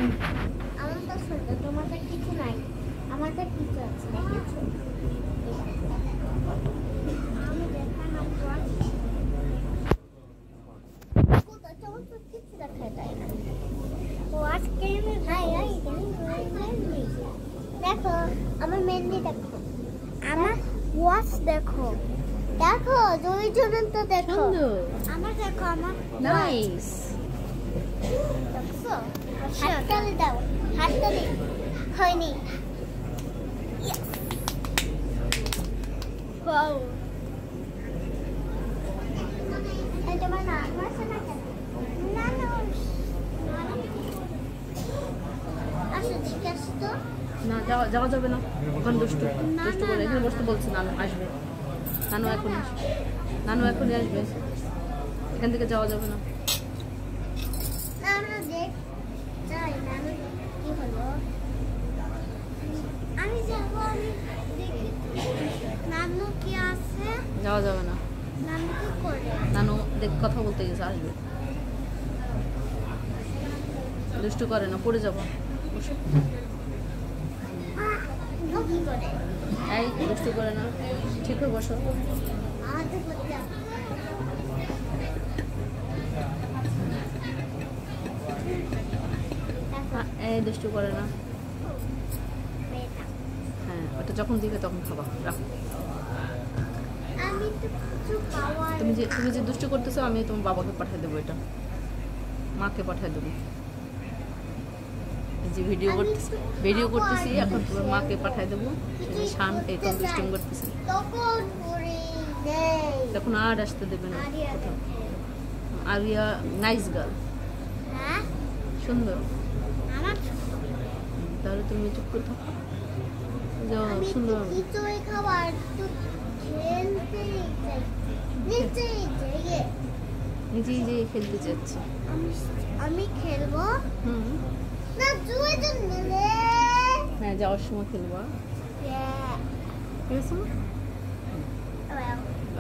আমার তো সুন্দর, তোমার তো কিছু নাই, আমার তো কিছু আছে, দেখেছো? আমি দেখালাম কোথায় তোমার তো কিছু দেখা যায় না। ও আজকে দেখো আমার মেহেন্দি, দেখো আমার ওয়াচ, দেখো দেখো দুইজনের তো দেখো, আমার দেখো আমার নাইস। দেখছো? হাততালি দাও, হাততালি হয়নি। ওয়াও, এই তোমার নাম আছে না কেন? না না, আসো জিজ্ঞাসা তো। না, যাওয়া যাবে না, ওখানে দুষ্টু করে এখানে বসতে বলছে। নানু আসবে, নানু এখনই আসবে, নানু এখনই আসবে, এখান থেকে যাওয়া যাবে না। আমরা দেখ যাই, নানু কি হলো? আমি যাবো, আমি দেখি নানু কি আছে। যাওয়া যাবে না, নানু কি করে? নানু দেখ কথা বলতে গেছে, আসবে। দুষ্টু করে না, পড়ে যাবো। বসো। ও কি করে? এই দুষ্টু করে না, ঠিক হয়ে বসো। আজ করতে এই দুষ্টু করে না। হ্যাঁ, ওটা যখন দিবে তখন খাবা, রাখো। আমি তো কিছু খাওয়ার, তুমি যে দুষ্টু করতেছো, আমি তোমার বাবাকে পাঠিয়ে দেবো, এটা মাকে পাঠিয়ে দেবো। যে ভিডিও করতেছি এখন, তোমার মাকে পাঠিয়ে দেবো। শান এই তো দুষ্টুম করতেছি, তখন পড়ি নেই, তখন আর আসতে দেবে না কোথাও। আরিয়া নাইস গার্ল, হ্যাঁ সুন্দর। আমার তাহলে তুমি চুপ করে থাকো, যাও। আমি সুন্দর, কিছুই খাবার তো খেলতে চাই, নিচেই যাই। নিজেই যে খেলতে চাচ্ছি। আমি খেলবো না, দুইজন মিলে। হ্যাঁ, যাওয়ার সময় খেলবা, ঠিক আছে?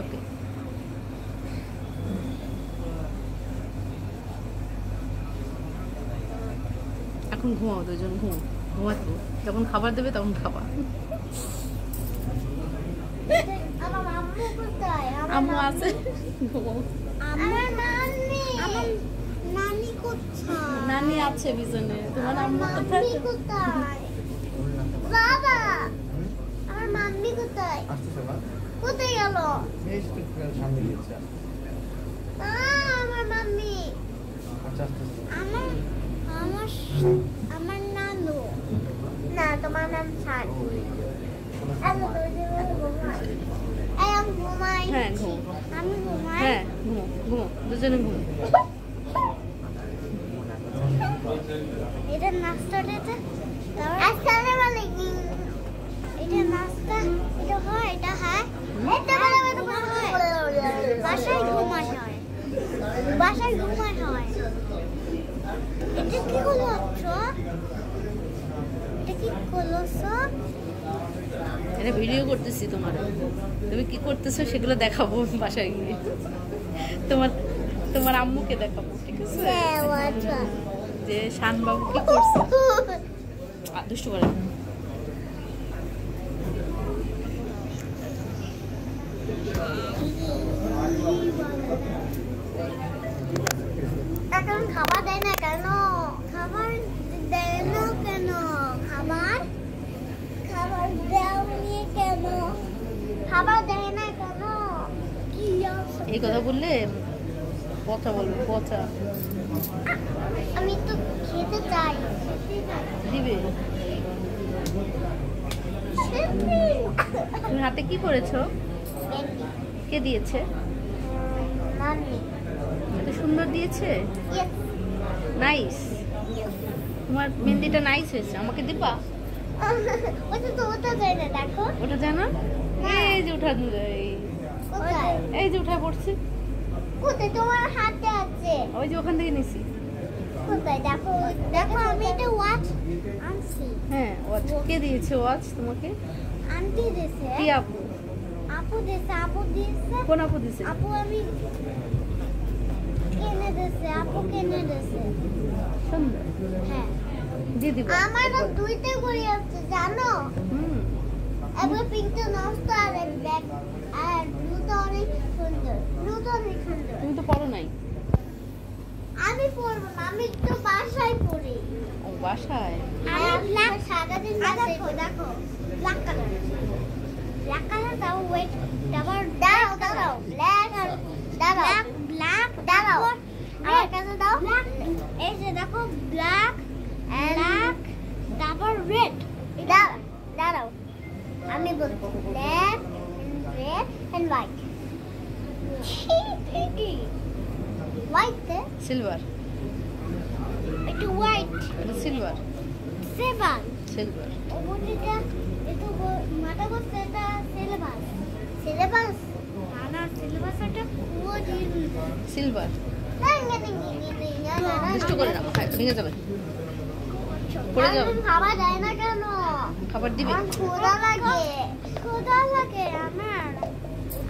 ওকে। এখন ঘুমাও, দুজন ঘুমাতে। যখন খাবার দেবে তখন খাবা। আমার আম্মু কোথায়? আম্মু আছে, ঘুমাও। আমার নানি, আমার নানি কোথায়? নানি আছে বিছানে। তোমার আম্মু মাম্মি কোথায়? কোথায়? বাবা, আমার মাম্মি কোথায়? কোথায় গেল? আমার মাম্মি, আমার আমার আমার নানু। না, তোমার নাম ছাড়। আমি ঘুমাই। হ্যাঁ, ঘুমো। আমি ঘুমাই। হ্যাঁ, ঘুমো, দুজনে ঘুমো। এটা নাস্তাটা, আসসালামু আলাইকুম। এটা নাস্তা, এটা হয়, এটা হয়, এটা হয়। বাসায় ঘুমাই হয়, বাসায় ঘুমাই হয়। এটা কি হলো? এটা কি করছো? এটা ভিডিও করতেছি তোমার, তুমি কি করতেছো সেগুলো দেখাবো বাসায় গিয়ে। তোমার আম্মুকে দেখাবো, ঠিক আছে? যে শান বাবু কি করছে। দুষ্টু করে না। এখন খাবার দেয় না কেন? খাবার দেয় না কেন? খাবার দেওনি কেন? খাবার দেয় না কেন? কি এই কথা বললে পচা বলবে, পচা। আমি তো খেতে চাই। দিবে। তুমি হাতে কি করেছো? কে দিয়েছে? নানি। এত সুন্দর দিয়েছে, নাইস। তোমার মেহেন্দিটা নাইস হয়েছে, আমাকে দিবা? ওটা তো ওটা যায় না, দেখো। ওটা জানো? এই যে উঠা, কোথায়? এই যে উঠা পড়ছে। কোথায়? তোমার হাতে আছে। ওই যে ওখান থেকে নিছি। কোথায়? দেখো, দেখো, আমি এটা ওয়াচ আনছি। হ্যাঁ, ওয়াচ কে দিয়েছে? ওয়াচ তোমাকে আন্টি দিয়েছে। কি আপু? আপু দিয়েছে, আপু দিয়েছে। কোন আপু দিয়েছে? আপু আমি কিনে দিয়েছে, আপু কিনে দিয়েছে। সুন্দর। হ্যাঁ। দিয়ে দিব। আমার না দুইটা ঘড়ি আছে জানো। একবার পিঙ্কটা নষ্ট আর ব্ল্যাক আর ব্লুটা অনেক সুন্দর। ব্লুটা অনেক সুন্দর। তুমি তো পড়ো নাই। আমি পরবো না, আমি তো বাসায় পড়ি। ও বাসায়। আমি ব্ল্যাক সারাদিন বাসায় পড়ি। দেখো ব্ল্যাক কালার। ব্ল্যাক কালার দাও ওয়েট। তারপর দাও ব্ল্যাক দাও ব্ল্যাক দাও। আমার কাছে দাও। এই যে দেখো ব্ল্যাক তারপর রেড। দাঁড়াও আমি বলছি ব্ল্যাক রেড এন্ড হোয়াইট। ঠিকই হোয়াইট সিলভার। একটু হোয়াইট এটা সিলভার। Seven silver. ওপরটা একটু মাথা করতে এটা সিলেবাস না সিলেবাসটা পুরো দিন সিলভার। না দুষ্ট করে না, ভেঙে যাবে, পড়ে যাবে। খাবার দেয় না কেন? খাবার দিবি? আমার ক্ষুধা লাগে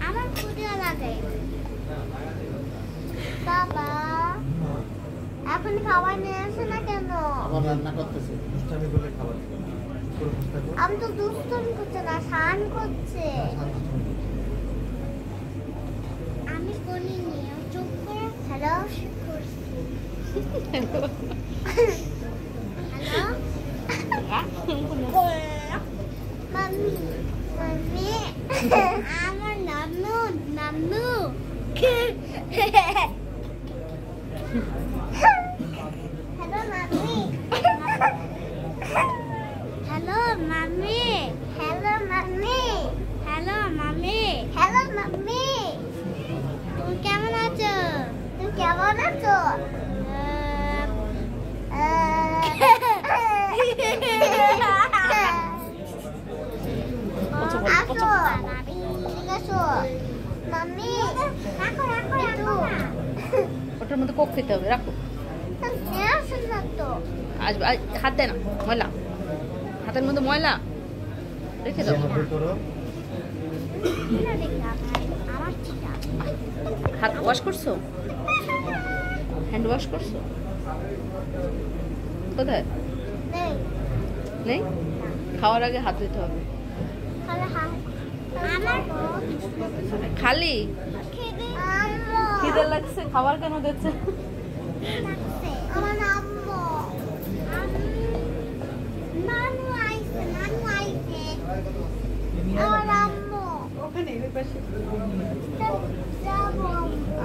আমার ক্ষুধা লাগে। বাবা এখন খাবার নিয়ে আসে না কেন? আবার রান্না করতেছে, দুষ্টামি করলে খাবার দিবে। আমি তো দুষ্টুমি করছে না, স্নান করছে। আমি করিনি, চুপ করে হ্যালো মাম্মি আমার নানু হ্যালো মাম্মি তুমি কেমন আছো? আসো ঠিক আছো মাম্মি? রাখো ওটার মধ্যে কোক খেতে হবে, রাখো। আসেন না তো। আসবে, হাত দেয় না, ময়লা, হাতের মধ্যে ময়লা রেখে দাও। আমার ঠিক আছে। হাত ওয়াশ করছো? হ্যান্ড ওয়াশ করছো? কোথায়? নেই নেই? খাওয়ার আগে হাত ধুতে হবে। আমার খালি খিদে লাগছে, খাবার কেন দিচ্ছে? আমার আম্মু নানু আইছে আমার আম্মু ওখানে ওই পাশে যাবো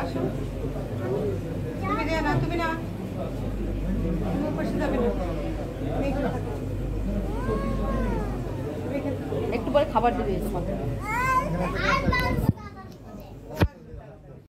আসো। তুমি না তুমি ওই পাশে যাবে না, এখানে থাকো। একটু পরে খাবার দিবি তোমাকে। আর